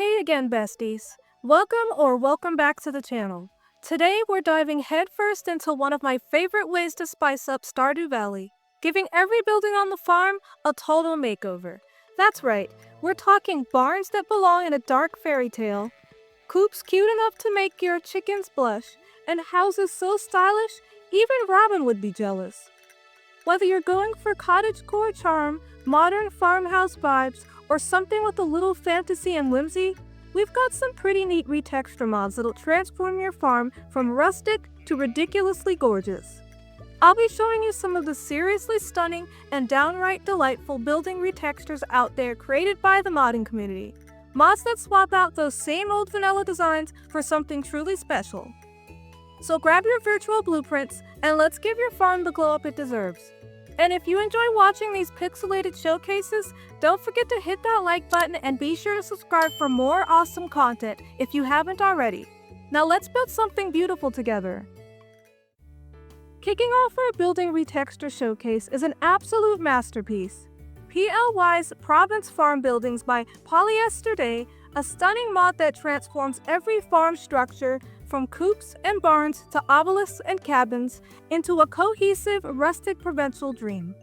Hey again, besties. Welcome back to the channel. Today we're diving headfirst into one of my favorite ways to spice up Stardew Valley, giving every building on the farm a total makeover. That's right, we're talking barns that belong in a dark fairy tale, coops cute enough to make your chickens blush, and houses so stylish even Robin would be jealous. Whether you're going for cottagecore charm, modern farmhouse vibes, or something with a little fantasy and whimsy, we've got some pretty neat retexture mods that'll transform your farm from rustic to ridiculously gorgeous. I'll be showing you some of the seriously stunning and downright delightful building retextures out there created by the modding community. Mods that swap out those same old vanilla designs for something truly special. So grab your virtual blueprints and let's give your farm the glow up it deserves. And if you enjoy watching these pixelated showcases, don't forget to hit that like button and be sure to subscribe for more awesome content if you haven't already. Now let's build something beautiful together. Kicking off our building retexture showcase is an absolute masterpiece. PLY's Province Farm Buildings by Polyester Day, a stunning mod that transforms every farm structure from coops and barns to obelisks and cabins into a cohesive, rustic provincial dream.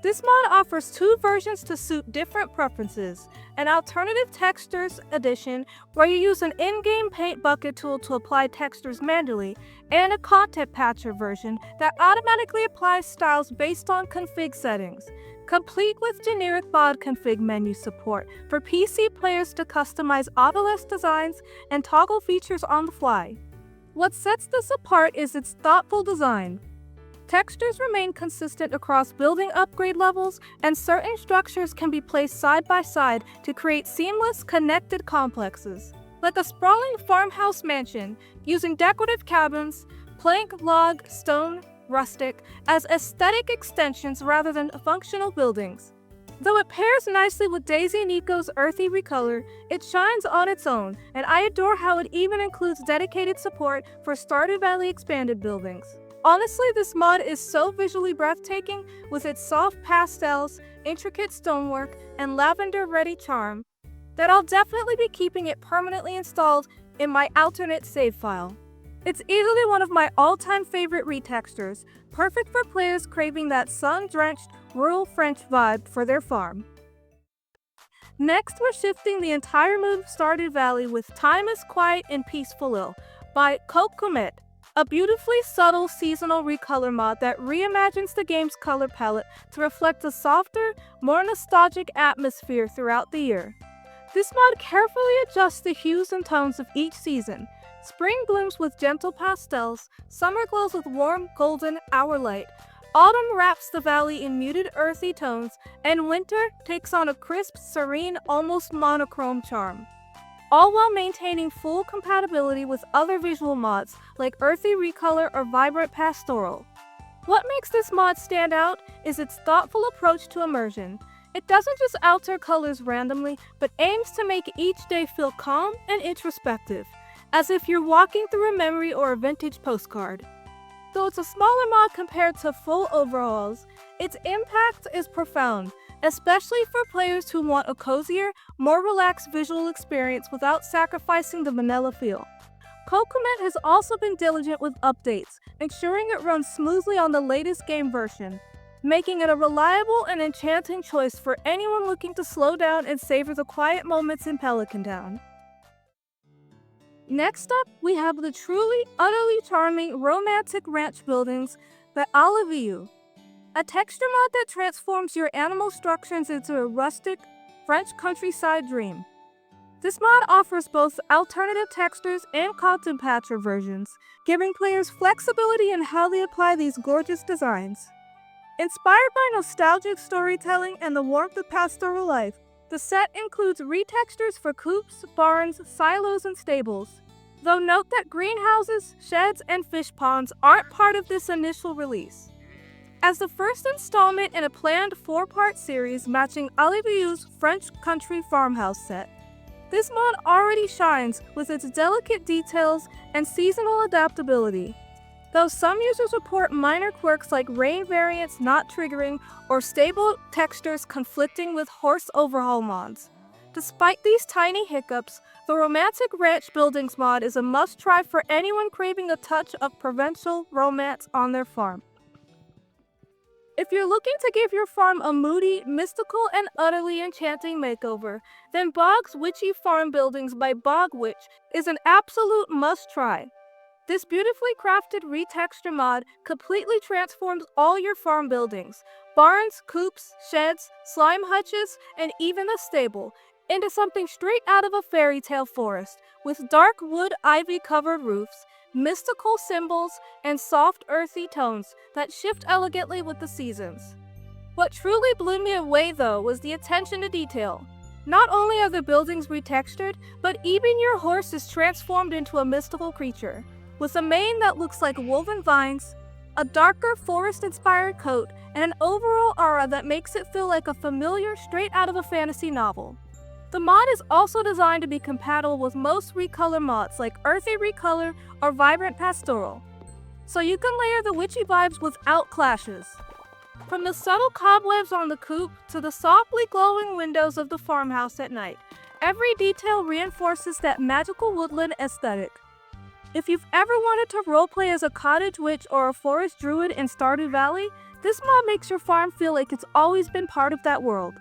This mod offers two versions to suit different preferences: an alternative textures edition where you use an in-game paint bucket tool to apply textures manually, and a content patcher version that automatically applies styles based on config settings, complete with generic mod config menu support for PC players to customize obelisk designs and toggle features on the fly. What sets this apart is its thoughtful design. Textures remain consistent across building upgrade levels, and certain structures can be placed side by side to create seamless, connected complexes. Like a sprawling farmhouse mansion, using decorative cabins, plank, log, stone, rustic, as aesthetic extensions rather than functional buildings. Though it pairs nicely with Daisy Nico's earthy recolor, it shines on its own, and I adore how it even includes dedicated support for Stardew Valley expanded buildings. Honestly, this mod is so visually breathtaking with its soft pastels, intricate stonework, and lavender-ready charm that I'll definitely be keeping it permanently installed in my alternate save file. It's easily one of my all-time favorite retextures, perfect for players craving that sun-drenched, rural French vibe for their farm. Next, we're shifting the entire mood of Stardew Valley with Time is Quiet and Peacefulil by Cocomet, a beautifully subtle seasonal recolor mod that reimagines the game's color palette to reflect a softer, more nostalgic atmosphere throughout the year. This mod carefully adjusts the hues and tones of each season. Spring blooms with gentle pastels, summer glows with warm, golden hour light, autumn wraps the valley in muted, earthy tones, and winter takes on a crisp, serene, almost monochrome charm, all while maintaining full compatibility with other visual mods like earthy recolor or vibrant pastoral. What makes this mod stand out is its thoughtful approach to immersion. It doesn't just alter colors randomly, but aims to make each day feel calm and introspective, as if you're walking through a memory or a vintage postcard. Though it's a smaller mod compared to full overhauls, its impact is profound, especially for players who want a cozier, more relaxed visual experience without sacrificing the vanilla feel. Cocomet has also been diligent with updates, ensuring it runs smoothly on the latest game version, making it a reliable and enchanting choice for anyone looking to slow down and savor the quiet moments in Pelican Town. Next up, we have the truly, utterly charming romantic ranch buildings by Olivier, a texture mod that transforms your animal structures into a rustic, French countryside dream. This mod offers both alternative textures and content patcher versions, giving players flexibility in how they apply these gorgeous designs. Inspired by nostalgic storytelling and the warmth of pastoral life, the set includes retextures for coops, barns, silos, and stables. Though note that greenhouses, sheds, and fish ponds aren't part of this initial release. As the first installment in a planned 4-part series matching Olivier's French country farmhouse set, this mod already shines with its delicate details and seasonal adaptability. Though some users report minor quirks like rain variants not triggering or stable textures conflicting with horse overhaul mods, Despite these tiny hiccups, the Romantic Ranch Buildings mod is a must-try for anyone craving a touch of provincial romance on their farm. If you're looking to give your farm a moody, mystical, and utterly enchanting makeover, then Bog's Witchy Farm Buildings by Bog Witch is an absolute must-try. This beautifully crafted retexture mod completely transforms all your farm buildings, barns, coops, sheds, slime hutches, and even a stable, into something straight out of a fairy tale forest, with dark wood ivy-covered roofs, mystical symbols, and soft earthy tones that shift elegantly with the seasons. What truly blew me away though was the attention to detail. Not only are the buildings retextured, but even your horse is transformed into a mystical creature, with a mane that looks like woven vines, a darker forest-inspired coat, and an overall aura that makes it feel like a familiar straight out of a fantasy novel. The mod is also designed to be compatible with most recolor mods like Earthy Recolor or Vibrant Pastoral, so you can layer the witchy vibes without clashes. From the subtle cobwebs on the coop to the softly glowing windows of the farmhouse at night, every detail reinforces that magical woodland aesthetic. If you've ever wanted to roleplay as a cottage witch or a forest druid in Stardew Valley, this mod makes your farm feel like it's always been part of that world.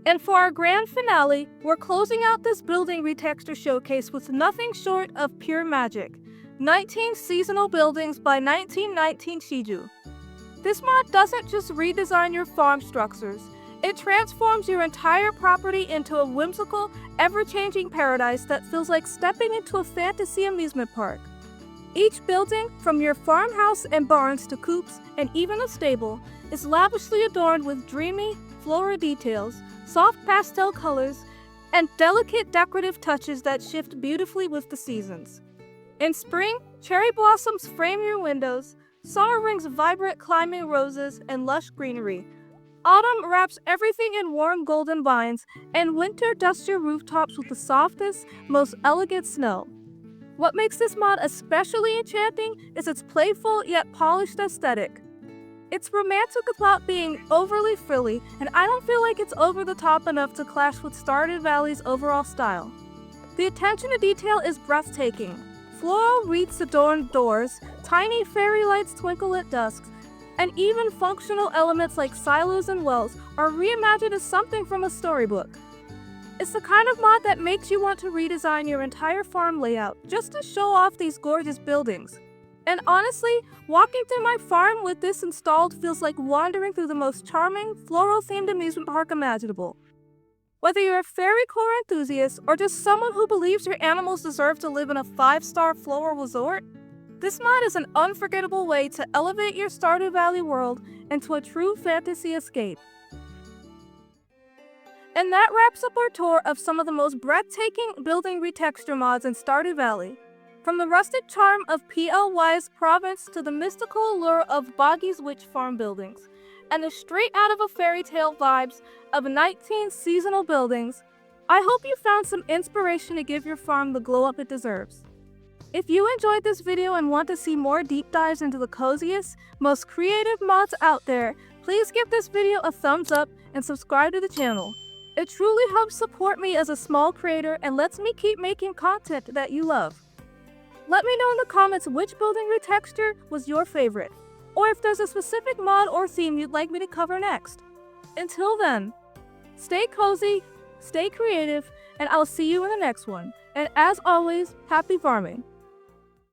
And for our grand finale, we're closing out this building retexture showcase with nothing short of pure magic. 19 seasonal buildings by 1919 Shiju. This mod doesn't just redesign your farm structures, it transforms your entire property into a whimsical, ever-changing paradise that feels like stepping into a fantasy amusement park. Each building, from your farmhouse and barns to coops and even a stable, is lavishly adorned with dreamy, floral details, soft pastel colors, and delicate decorative touches that shift beautifully with the seasons. In spring, cherry blossoms frame your windows, summer brings vibrant climbing roses and lush greenery. Autumn wraps everything in warm golden vines, and winter dusts your rooftops with the softest, most elegant snow. What makes this mod especially enchanting is its playful yet polished aesthetic. It's romantic about being overly frilly, and I don't feel like it's over the top enough to clash with Stardew Valley's overall style. The attention to detail is breathtaking. Floral wreaths adorn doors, tiny fairy lights twinkle at dusk, and even functional elements like silos and wells are reimagined as something from a storybook. It's the kind of mod that makes you want to redesign your entire farm layout just to show off these gorgeous buildings. And honestly, walking through my farm with this installed feels like wandering through the most charming, floral-themed amusement park imaginable. Whether you're a fairy core enthusiast or just someone who believes your animals deserve to live in a 5-star floral resort, this mod is an unforgettable way to elevate your Stardew Valley world into a true fantasy escape. And that wraps up our tour of some of the most breathtaking building retexture mods in Stardew Valley. From the rustic charm of PLY's province to the mystical allure of Boggy's Witch Farm buildings, and the straight out of a fairy tale vibes of 19 seasonal buildings, I hope you found some inspiration to give your farm the glow up it deserves. If you enjoyed this video and want to see more deep dives into the coziest, most creative mods out there, please give this video a thumbs up and subscribe to the channel. It truly helps support me as a small creator and lets me keep making content that you love. Let me know in the comments which building retexture was your favorite, or if there's a specific mod or theme you'd like me to cover next. Until then, stay cozy, stay creative, and I'll see you in the next one. And as always, happy farming!